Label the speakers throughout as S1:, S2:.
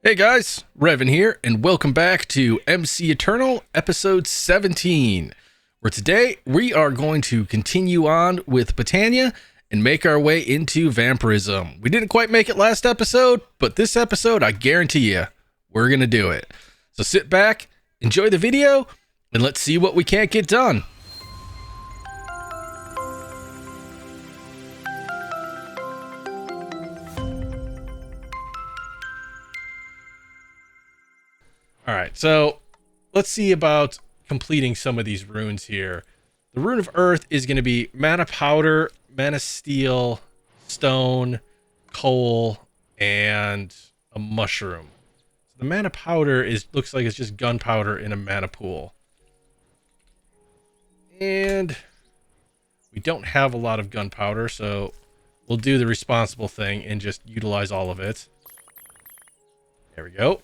S1: Hey guys, Revan here, and welcome back to MC Eternal, episode 17, where today we are going to continue on with Botania and make our way into Vampirism. We didn't quite make it last episode, but this episode, I guarantee you, we're going to do it. So sit back, enjoy the video, and let's see what we can't get done. All right, so let's see about completing some of these runes here. The rune of earth is going to be mana powder, mana steel, stone, coal, and a mushroom. So the mana powder looks like it's just gunpowder in a mana pool. And we don't have a lot of gunpowder, so we'll do the responsible thing and just utilize all of it. There we go.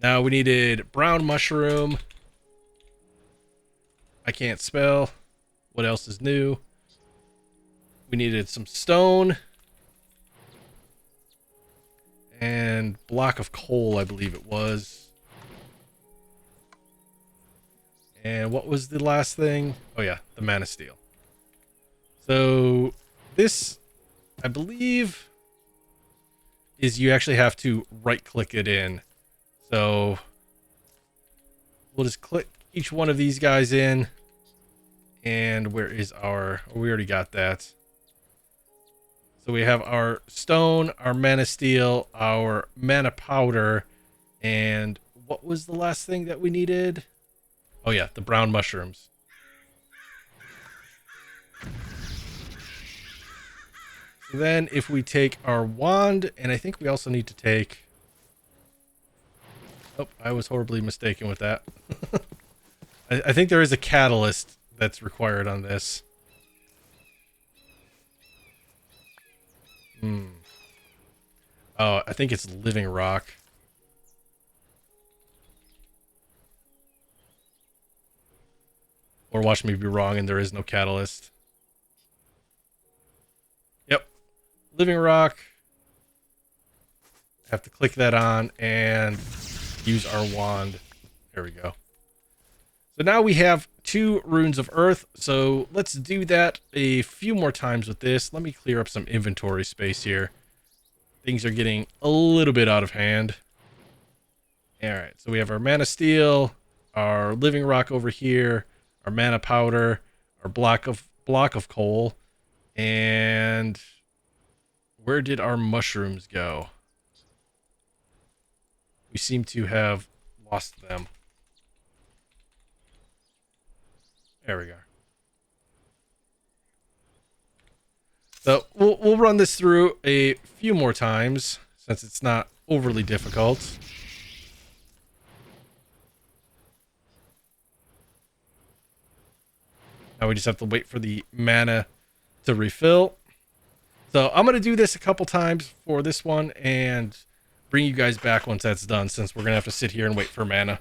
S1: Now we needed brown mushroom. I can't spell. What else is new? We needed some stone. And block of coal, I believe it was. And what was the last thing? Oh yeah, the mana steel. So this, I believe, is you actually have to right click it in. So we'll just click each one of these guys in. And where is our... Oh, we already got that. So we have our stone, our mana steel, our mana powder, and what was the last thing that we needed? Oh yeah, the brown mushrooms. So then if we take our wand, and I think we also need to take... Oh, I was horribly mistaken with that. I think there is a catalyst that's required on this. Oh, I think it's living rock. Or watch me be wrong and there is no catalyst. Yep. Living rock. Have to click that on and use our wand. There we go. So now we have 2 runes of earth. So let's do that a few more times with this. Let me clear up some inventory space here. Things are getting a little bit out of hand. All right, so we have our mana steel, our living rock over here, our mana powder, our block of coal, and where did our mushrooms go? We seem to have lost them. There we go. So we'll run this through a few more times since it's not overly difficult. Now we just have to wait for the mana to refill. So I'm going to do this a couple times for this one and bring you guys back once that's done, since we're going to have to sit here and wait for mana.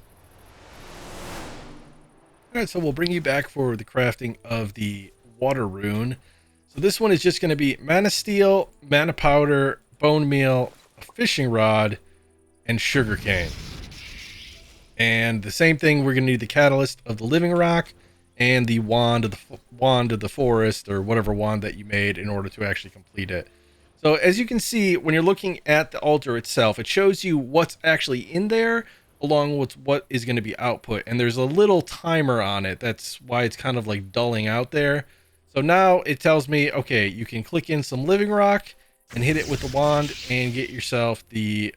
S1: Alright, so we'll bring you back for the crafting of the water rune. So this one is just going to be mana steel, mana powder, bone meal, a fishing rod, and sugarcane. And the same thing, we're going to need the catalyst of the living rock and the wand of the forest, or whatever wand that you made in order to actually complete it. So as you can see, when you're looking at the altar itself, it shows you what's actually in there along with what is going to be output, and there's a little timer on it. That's why it's kind of like dulling out there. So now it tells me, okay, you can click in some living rock and hit it with the wand and get yourself the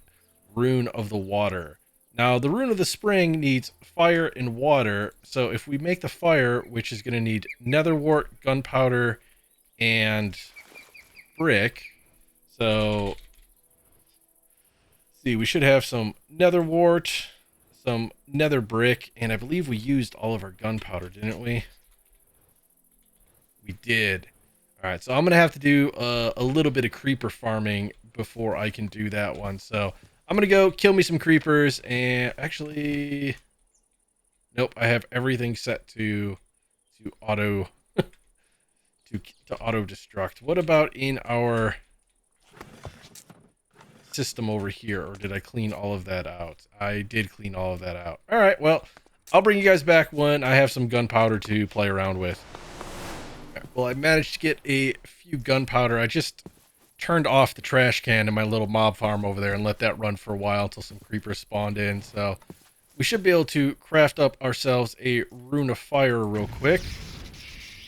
S1: rune of the water. Now the rune of the spring needs fire and water, so if we make the fire, which is going to need nether wart, gunpowder, and brick. So see, we should have some nether wart, some nether brick, and I believe we used all of our gunpowder, didn't we? We did. All right, so I'm gonna have to do a little bit of creeper farming before I can do that one. So I'm gonna go kill me some creepers, and actually, nope, I have everything set to auto to auto destruct. What about in our system over here, or did I clean all of that out? I did clean all of that out. All right, well, I'll bring you guys back when I have some gunpowder to play around with. Well, I managed to get a few gunpowder. I just turned off the trash can in my little mob farm over there and let that run for a while until some creepers spawned in. So we should be able to craft up ourselves a rune of fire real quick.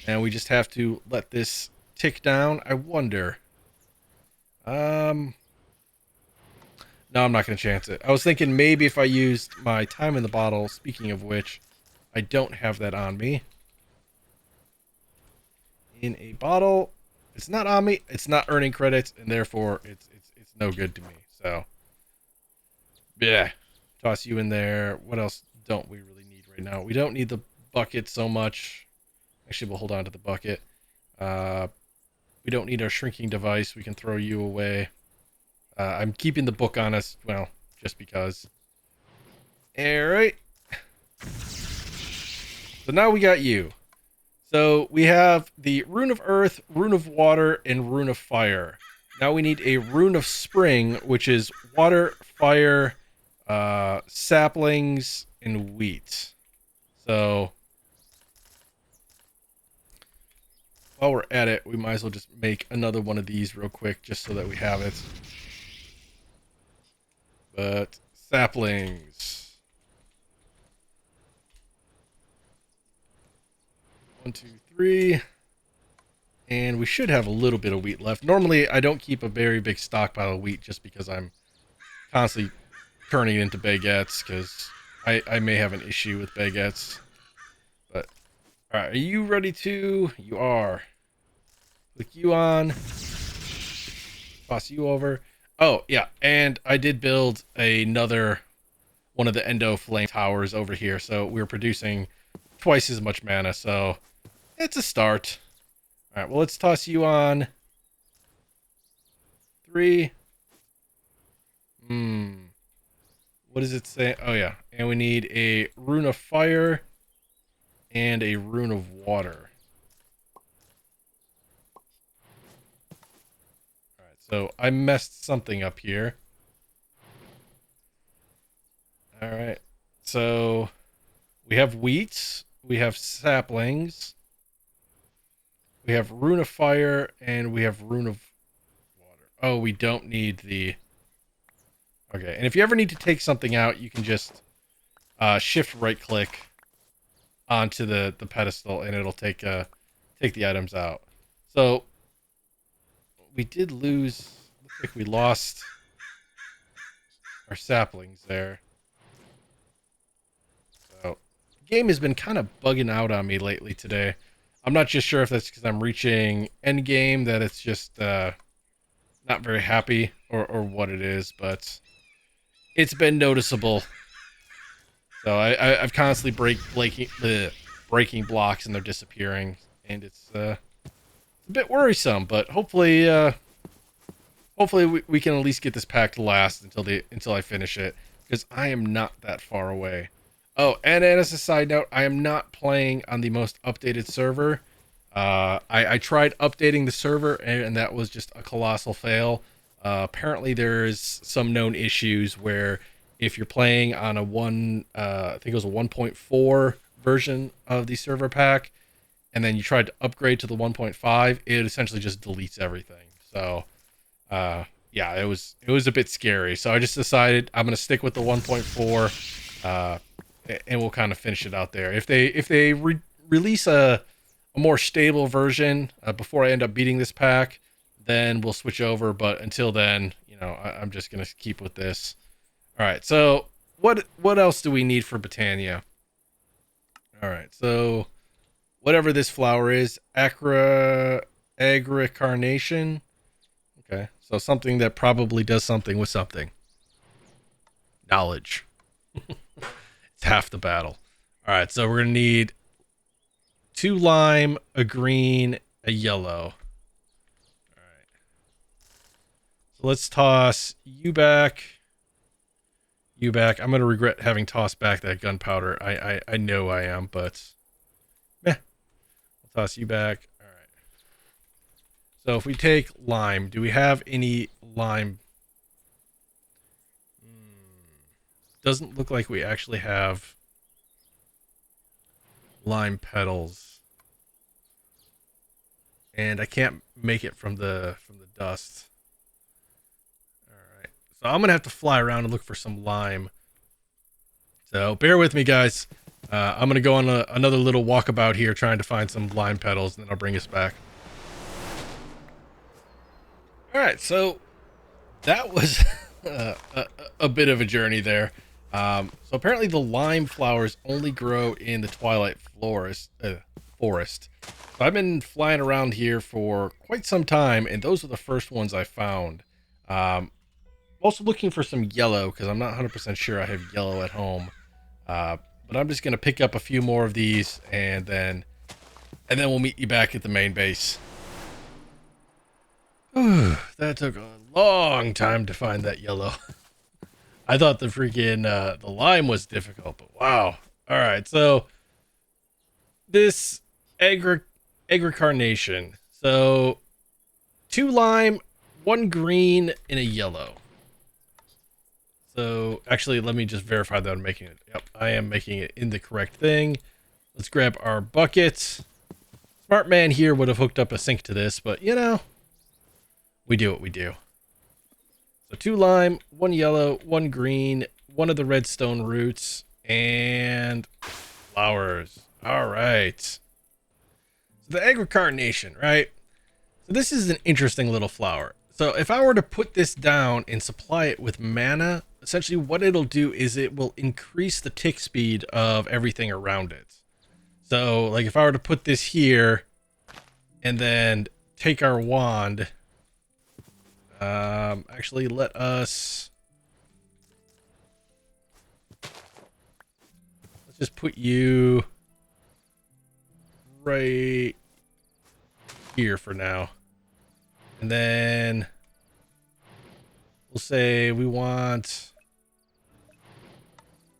S1: And we just have to let this tick down. I wonder. No, I'm not going to chance it. I was thinking maybe if I used my time in the bottle, speaking of which, I don't have that on me. In a bottle, it's not on me, it's not earning credits, and therefore it's no good to me. So, yeah, toss you in there. What else don't we really need right now? We don't need the bucket so much. Actually, we'll hold on to the bucket. We don't need our shrinking device. We can throw you away. I'm keeping the book on us, well, just because. Alright. So now we got you. So we have the Rune of Earth, Rune of Water, and Rune of Fire. Now we need a Rune of Spring, which is water, fire, saplings, and wheat. So while we're at it, we might as well just make another one of these real quick, just so that we have it. But saplings. 1, 2, 3. And we should have a little bit of wheat left. Normally, I don't keep a very big stockpile of wheat just because I'm constantly turning it into baguettes, because I may have an issue with baguettes. But, alright, are you ready to? You are. Click you on. Toss you over. Oh, yeah, and I did build another one of the Endo Flame Towers over here, so we're producing twice as much mana, so it's a start. Alright, well, let's toss you on. 3. What does it say? Oh, yeah, and we need a Rune of Fire and a Rune of Water. Alright, so I messed something up here. Alright, so we have wheat, we have saplings, we have Rune of Fire, and we have Rune of Water. Oh, we don't need the... Okay, and if you ever need to take something out, you can just shift right-click onto the pedestal, and it'll take the items out. So, we did lose... Looks like we lost our saplings there. So, the game has been kind of bugging out on me lately today. I'm not just sure if that's because I'm reaching end game, that it's just not very happy, or what it is, but it's been noticeable. So I've constantly breaking blocks, and they're disappearing, and it's a bit worrisome. But hopefully we can at least get this pack to last until I finish it, because I am not that far away. Oh, and as a side note, I am not playing on the most updated server. I tried updating the server, and that was just a colossal fail. Apparently there's some known issues where if you're playing on a I think it was a 1.4 version of the server pack, and then you tried to upgrade to the 1.5, it essentially just deletes everything. So, yeah, it was a bit scary. So I just decided I'm going to stick with the 1.4, and we'll kind of finish it out there. If they release a more stable version before I end up beating this pack, then we'll switch over. But until then, I'm just gonna keep with this. All right. So what else do we need for Botania? All right. So whatever this flower is, agricarnation. Okay. So something that probably does something with something. Knowledge. It's half the battle. All right. So we're gonna need 2 lime, a green, a yellow. Alright. So let's toss you back. You back. I'm going to regret having tossed back that gunpowder. I know I am, but... Meh. I'll toss you back. Alright. So if we take lime, do we have any lime? doesn't look like we actually have lime petals. And I can't make it from the dust. Alright. So I'm gonna have to fly around and look for some lime. So bear with me, guys. I'm gonna go on another little walkabout here trying to find some lime petals, and then I'll bring us back. Alright, so that was a bit of a journey there. So apparently the lime flowers only grow in the twilight forest. So I've been flying around here for quite some time, and those are the first ones I found. Also looking for some yellow, because I'm not 100% sure I have yellow at home. But I'm just going to pick up a few more of these, and then we'll meet you back at the main base. That took a long time to find that yellow. I thought the freaking the lime was difficult, but wow. All right, so this agricarnation. So 2 lime, 1 green, and a yellow. So actually, let me just verify that I'm making it. Yep, I am making it in the correct thing. Let's grab our buckets. Smart man here would have hooked up a sink to this, but you know, we do what we do. So 2 lime, 1 yellow, 1 green, 1 of the redstone roots, and flowers. All right. So the agricarnation, right? So this is an interesting little flower. So if I were to put this down and supply it with mana, essentially what it'll do is it will increase the tick speed of everything around it. So like if I were to put this here and then take our wand, actually let's just put you right here for now. And then we'll say we want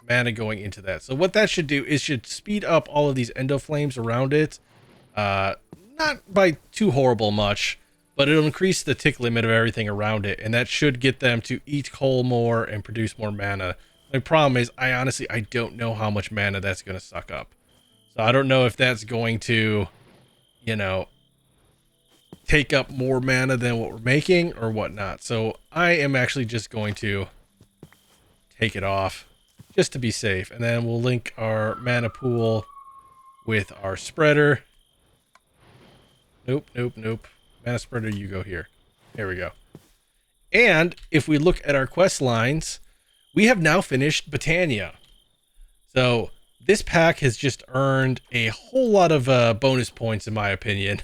S1: mana going into that. So what that should do is should speed up all of these endo flames around it. Not by too horrible much, but it'll increase the tick limit of everything around it. And that should get them to eat coal more and produce more mana. The problem is I don't know how much mana that's going to suck up. So I don't know if that's going to, you know, take up more mana than what we're making or whatnot. So I am actually just going to take it off just to be safe. And then we'll link our mana pool with our spreader. Nope. Mana spreader, you go here. There we go. And if we look at our quest lines, we have now finished Botania. So this pack has just earned a whole lot of bonus points in my opinion.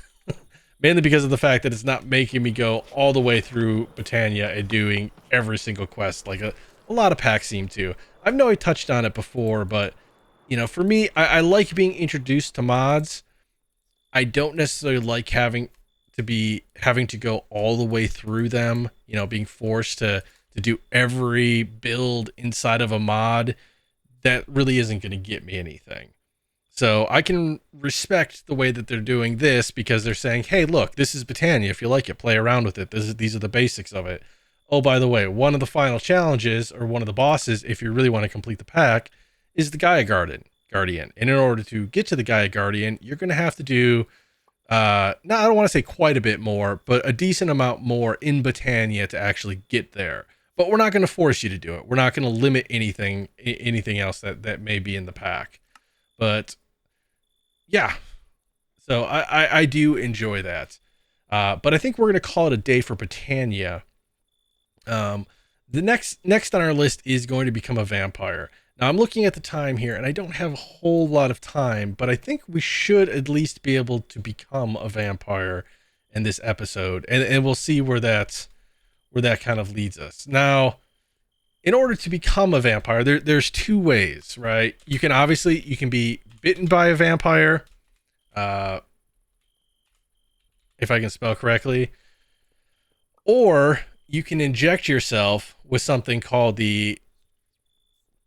S1: Mainly because of the fact that it's not making me go all the way through Botania and doing every single quest like a lot of packs seem to. I know I touched on it before, but you know, for me, I like being introduced to mods. I don't necessarily like having to go all the way through them, you know, being forced to do every build inside of a mod. That really isn't going to get me anything. So I can respect the way that they're doing this because they're saying, hey, look, this is Botania. If you like it, play around with it. These are the basics of it. Oh, by the way, one of the final challenges or one of the bosses, if you really want to complete the pack, is the Gaia Guardian. And in order to get to the Gaia Guardian, you're going to have to do, I don't want to say quite a bit more, but a decent amount more in Botania to actually get there. But we're not going to force you to do it. We're not going to limit anything else that may be in the pack. But yeah, so I do enjoy that. But I think we're going to call it a day for Botania. The next on our list is going to become a vampire. Now I'm looking at the time here and I don't have a whole lot of time, but I think we should at least be able to become a vampire in this episode. And we'll see where that kind of leads us. Now, in order to become a vampire, there's 2 ways, right? You can be bitten by a vampire, if I can spell correctly, or you can inject yourself with something called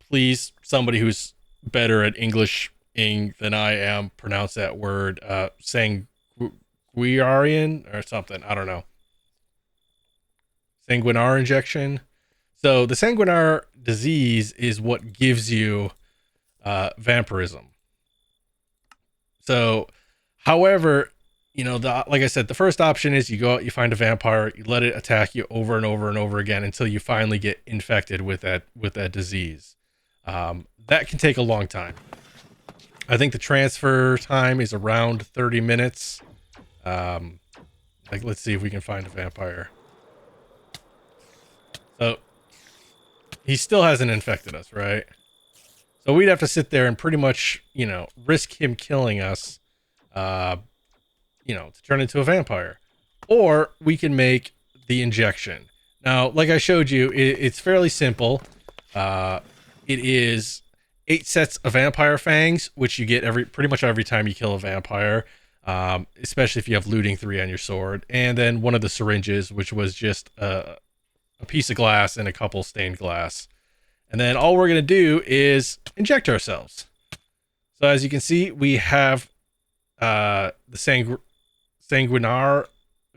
S1: please, somebody who's better at English than I am, pronounce that word, sanguinarian or something. I don't know. Sanguinar injection. So the sanguinar disease is what gives you vampirism. So, however, like I said, the first option is you go out, you find a vampire, you let it attack you over and over and over again until you finally get infected with that disease. That can take a long time. I think the transfer time is around 30 minutes. Like, let's see if we can find a vampire. So, he still hasn't infected us, right? So we'd have to sit there and pretty much, risk him killing us, to turn into a vampire. Or we can make the injection. Now, like I showed you, it's fairly simple. It is 8 sets of vampire fangs, which you get pretty much every time you kill a vampire, especially if you have looting 3 on your sword. And then one of the syringes, which was just a piece of glass and a couple stained glass. And then all we're going to do is inject ourselves. So as you can see, we have the Sanguinar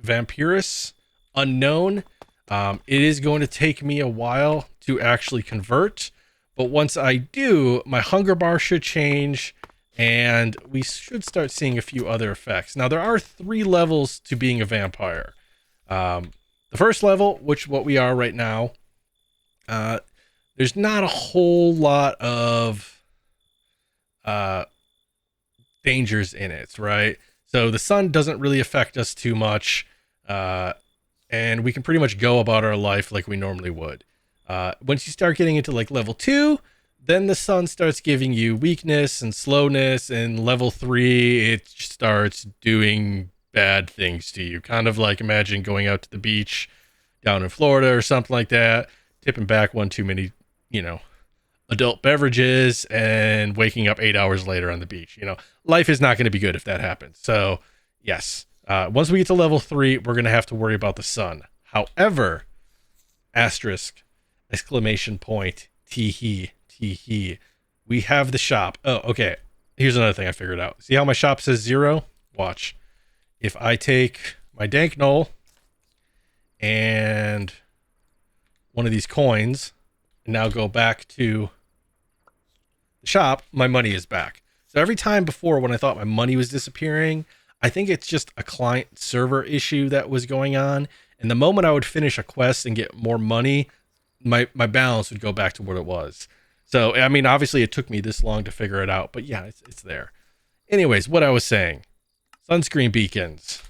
S1: Vampiris unknown. It is going to take me a while to actually convert. But once I do, my hunger bar should change. And we should start seeing a few other effects. Now, there are 3 levels to being a vampire. The first level, which what we are right now, there's not a whole lot of dangers in it, right? So the sun doesn't really affect us too much, and we can pretty much go about our life like we normally would. Once you start getting into like level 2, then the sun starts giving you weakness and slowness, and level 3, it starts doing bad things to you. Kind of like imagine going out to the beach down in Florida or something like that, tipping back one too many adult beverages and waking up 8 hours later on the beach. Life is not going to be good if that happens. So yes, once we get to level 3, we're going to have to worry about the sun. However, asterisk, exclamation point, tee hee, we have the shop. Oh, okay. Here's another thing I figured out. See how my shop says 0? Watch. If I take my dank knoll and one of these coins and now go back to the shop, my money is back. So every time before when I thought my money was disappearing, I think it's just a client server issue that was going on. And the moment I would finish a quest and get more money, my balance would go back to what it was. So, I mean, obviously it took me this long to figure it out, but yeah, it's there. Anyways, what I was saying, sunscreen beacons.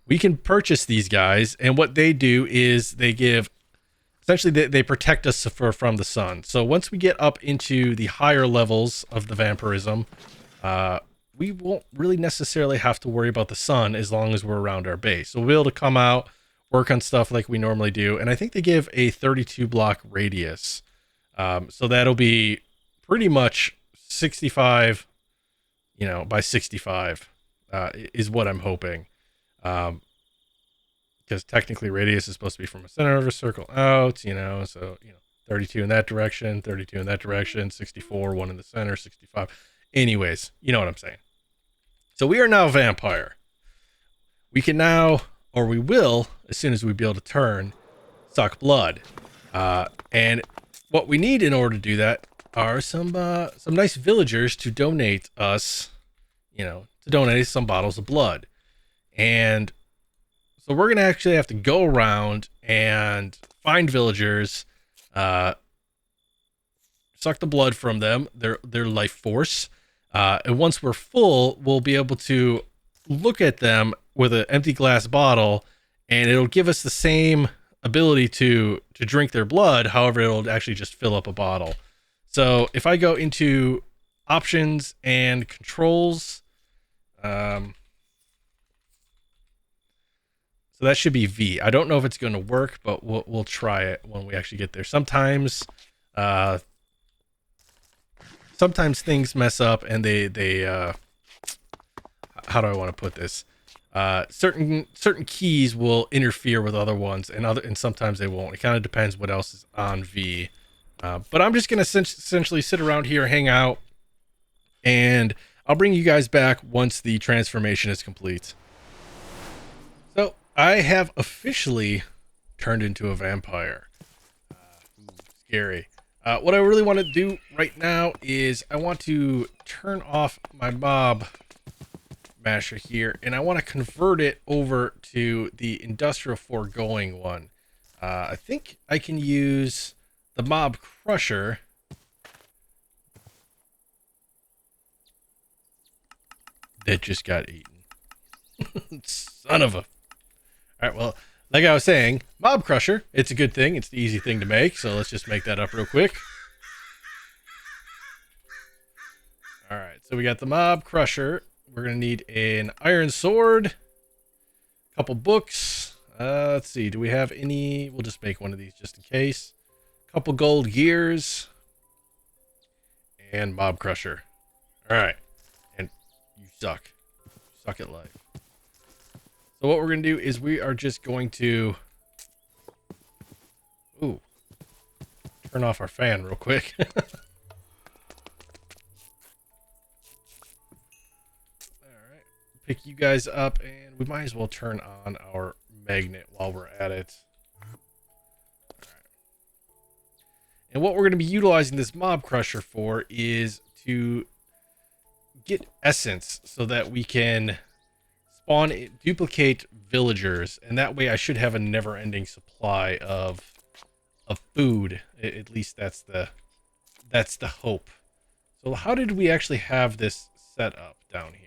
S1: We can purchase these guys, and what they do is they give, essentially they protect us from the sun. So once we get up into the higher levels of the vampirism, we won't really necessarily have to worry about the sun as long as we're around our base. So we'll be able to come out, work on stuff like we normally do, and I think they give a 32 block radius. So that'll be pretty much 65, by 65 is what I'm hoping. Because technically radius is supposed to be from a center of a circle out, so 32 in that direction, 32 in that direction, 64, 1 in the center, 65. Anyways, you know what I'm saying. So we are now vampire. We can now, or we will, as soon as we be able to turn, suck blood. And what we need in order to do that are some nice villagers to donate us, to donate some bottles of blood. And so we're going to actually have to go around and find villagers, suck the blood from them, their life force. And once we're full, we'll be able to look at them with an empty glass bottle, and it'll give us the same ability to drink their blood. However, it'll actually just fill up a bottle. So if I go into options and controls, so that should be V. I don't know if it's going to work, but we'll try it when we actually get there. Sometimes things mess up, and they how do I want to put this? Certain keys will interfere with other ones, and sometimes they won't. It kind of depends what else is on V. But I'm just going to essentially sit around here, hang out, and I'll bring you guys back once the transformation is complete. So I have officially turned into a vampire. Scary. What I really want to do right now is I want to turn off my mob masher here, and I want to convert it over to the industrial foregoing one. I think I can use the mob crusher. That just got eaten. Son of a... Alright, well, like I was saying, mob crusher, it's a good thing. It's the easy thing to make, so let's just make that up real quick. Alright, so we got the mob crusher. We're going to need an iron sword, a couple books. Let's see, do we have any? We'll just make one of these just in case. A couple gold gears. And mob crusher. Alright. And you suck. You suck at life. So what we're going to do is we are just going to... Ooh. Turn off our fan real quick. Pick you guys up, and we might as well turn on our magnet while we're at it. Alright. And what we're going to be utilizing this mob crusher for is to get essence so that we can spawn, duplicate villagers, and that way I should have a never-ending supply of food. At least that's the hope. So how did we actually have this set up down here?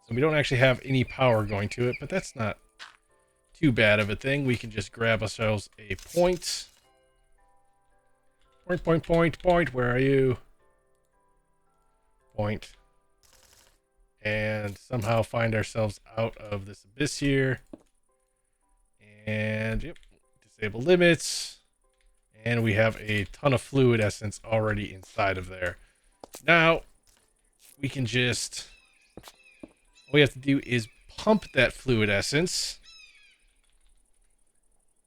S1: So we don't actually have any power going to it, but that's not too bad of a thing. We can just grab ourselves a point. Point. Where are you? Point. And somehow find ourselves out of this abyss here. And, yep, disable limits. And we have a ton of fluid essence already inside of there. Now, we can just... All we have to do is pump that fluid essence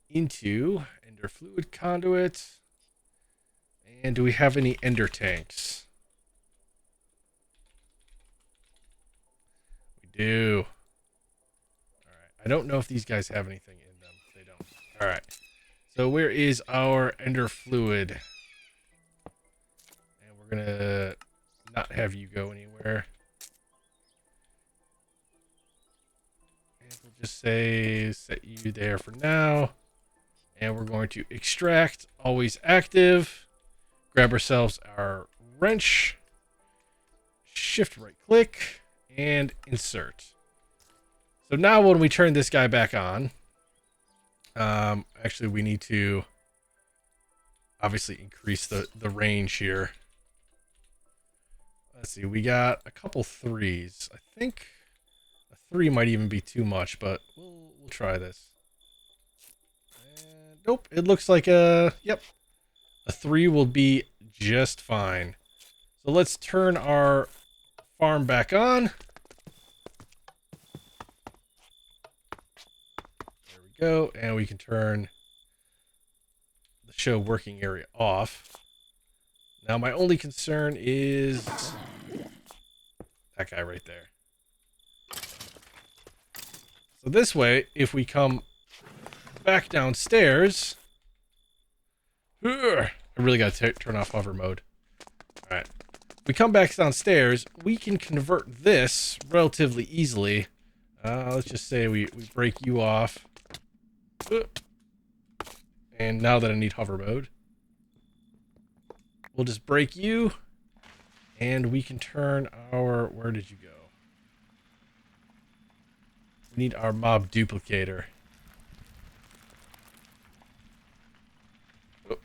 S1: into ender fluid conduit. And do we have any ender tanks? We do. Alright. I don't know if these guys have anything in them. They don't. Alright. So where is our ender fluid? And we're going to not have you go anywhere. We'll just say set you there for now, and we're going to extract, always active, grab ourselves our wrench, shift right click, and insert. So now when we turn this guy back on, actually we need to obviously increase the range here. Let's see, we got a couple threes. I think 3 might even be too much, but we'll try this. And nope, it looks like a 3 will be just fine. So let's turn our farm back on. There we go, and we can turn the show working area off. Now my only concern is that guy right there. So this way, if we come back downstairs... I really got to turn off hover mode. Alright. If we come back downstairs, we can convert this relatively easily. Let's just say we break you off. And now that I need hover mode, we'll just break you. And we can turn our... Where did you go? We need our mob duplicator. Oh,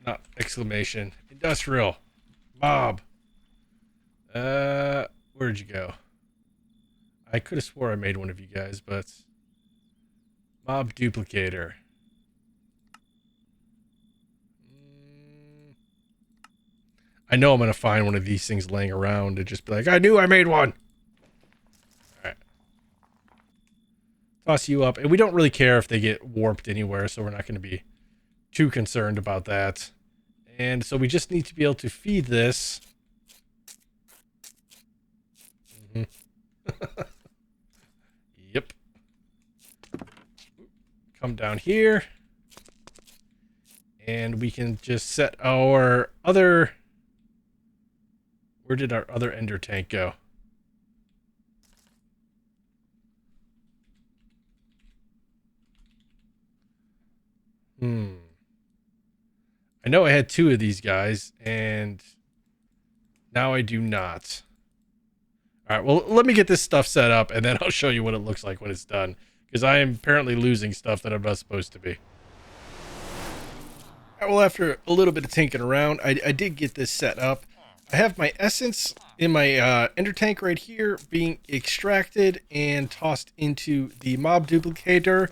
S1: not exclamation. Industrial. Mob. Where'd you go? I could have swore I made one of you guys, but... Mob duplicator. I know I'm going to find one of these things laying around and just be like, I knew I made one! Toss you up, and we don't really care if they get warped anywhere, so we're not going to be too concerned about that. And so we just need to be able to feed this. come down here. And we can just set our other... Where did our other ender tank go? I know I had 2 of these guys, and now I do not. All right, well, let me get this stuff set up, and then I'll show you what it looks like when it's done. Because I am apparently losing stuff that I'm not supposed to be. All right, well, after a little bit of tinkering around, I did get this set up. I have my essence in my ender tank right here being extracted and tossed into the mob duplicator,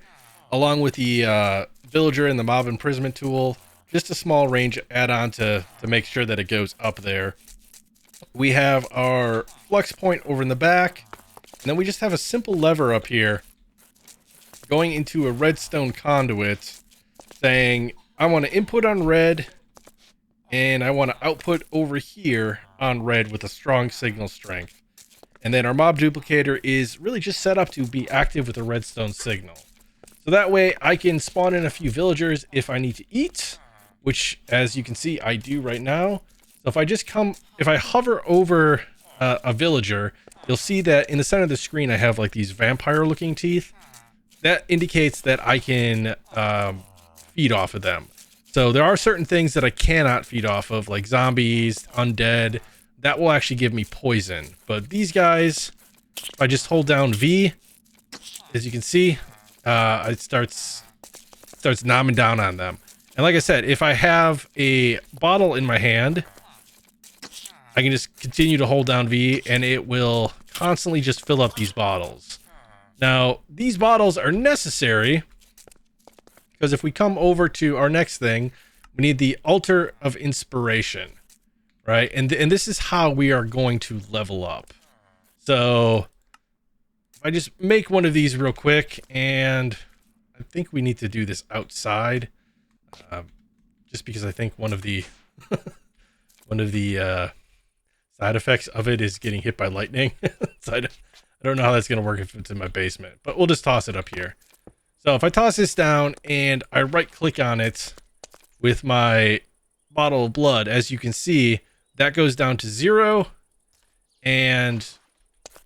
S1: along with the villager and the mob imprisonment tool. Just a small range add-on to make sure that it goes up there. We have our flux point over in the back, and then we just have a simple lever up here going into a redstone conduit saying, I want to input on red, and I want to output over here on red with a strong signal strength. And then our mob duplicator is really just set up to be active with a redstone signal. So that way I can spawn in a few villagers if I need to eat, which as you can see, I do right now. So if I hover over a villager, you'll see that in the center of the screen, I have like these vampire looking teeth. That indicates that I can feed off of them. So there are certain things that I cannot feed off of, like zombies, undead. That will actually give me poison. But these guys, if I just hold down V, as you can see, it starts nomming down on them. And like I said, if I have a bottle in my hand, I can just continue to hold down V and it will constantly just fill up these bottles. Now, these bottles are necessary because if we come over to our next thing, we need the altar of inspiration, right? And this is how we are going to level up. So if I just make one of these real quick, and I think we need to do this outside, just because I think one of the side effects of it is getting hit by lightning. So I don't know how that's going to work if it's in my basement, but we'll just toss it up here. So if I toss this down and I right click on it with my bottle of blood, as you can see, that goes down to 0, and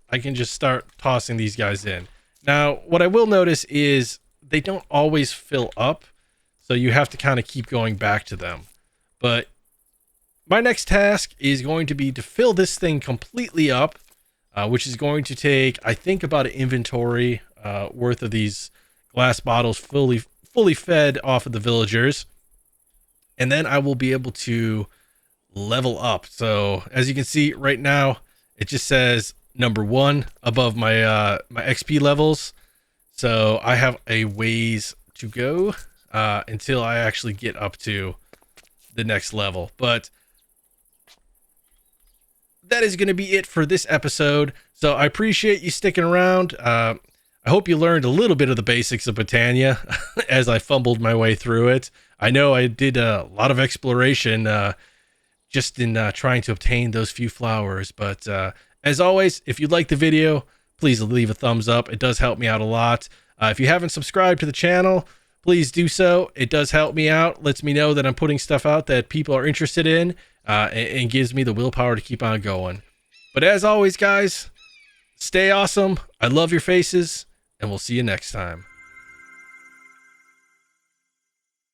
S1: I can just start tossing these guys in. Now, what I will notice is they don't always fill up, so you have to kind of keep going back to them. But my next task is going to be to fill this thing completely up, which is going to take, I think, about an inventory worth of these glass bottles fully fed off of the villagers. And then I will be able to level up. So as you can see right now, it just says number 1 above my my XP levels. So I have a ways to go until I actually get up to the next level. But that is going to be it for this episode. So I appreciate you sticking around. I hope you learned a little bit of the basics of Botania as I fumbled my way through it. I know I did a lot of exploration just in trying to obtain those few flowers. But as always, if you like the video, please leave a thumbs up. It does help me out a lot. If you haven't subscribed to the channel, please do so. It does help me out. Lets me know that I'm putting stuff out that people are interested in, and gives me the willpower to keep on going. But as always, guys, stay awesome. I love your faces, and we'll see you next time.